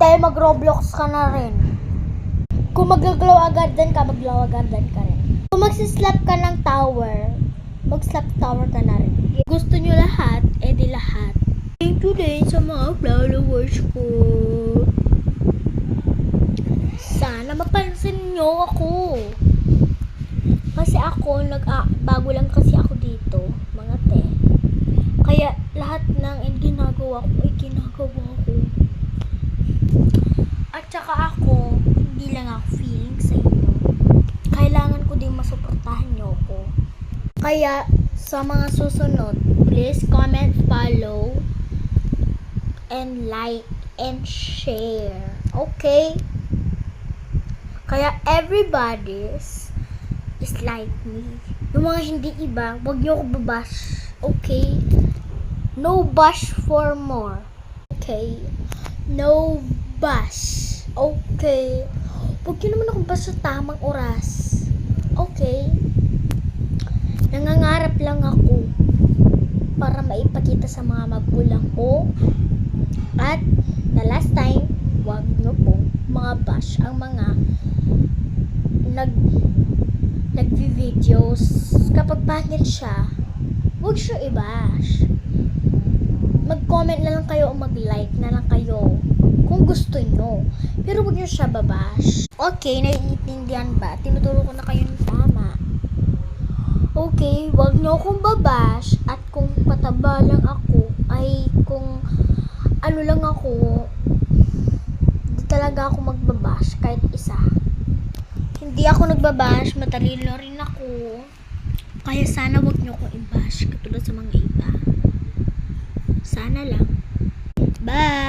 Tay, mag-Roblox ka na rin. Kung mag-glow agadan ka, mag-glow agadan ka rin. Kung magsislap ka ng tower, mag-slap tower ka na rin. Gusto nyo lahat, edi lahat. Thank you din sa mga followers ko. Sana mapansin nyo ako. Kasi ako, bago lang kasi ako dito, mga te. Kaya lahat ng ginagawa ko ay ginagawa ko. At saka ako, hindi lang ako feeling sa inyo. Kailangan ko din masuportahan nyo ako. Kaya, sa mga susunod, please comment, follow, and like, and share. Okay? Kaya everybody is like me. Yung mga hindi iba, wag nyo ako babash. Okay? No bash for more. Okay? No bash. Okay? Huwag nyo naman ako bash sa tamang oras. Okay? Nangangarap lang ako para maipakita sa mga magulang ko. At the last time, wag nyo po mga bash ang mga nagvi-videos. Kapag pangit siya, huwag siya i-bash. Mag-comment na lang kayo o mag-like na lang kayo kung gusto nyo. Pero huwag nyo siya babash. Okay, naiintindihan ba? Tinuturo ko na kayo ng tama. Okay, huwag nyo akong babash. At kung pataba lang ako, ay kung ano lang ako, di talaga ako magbabash kahit isa. Hindi ako nagbabash, matalino rin ako. Kaya sana huwag nyo akong i-bash katulad sa mga iba. Sana lang. Bye!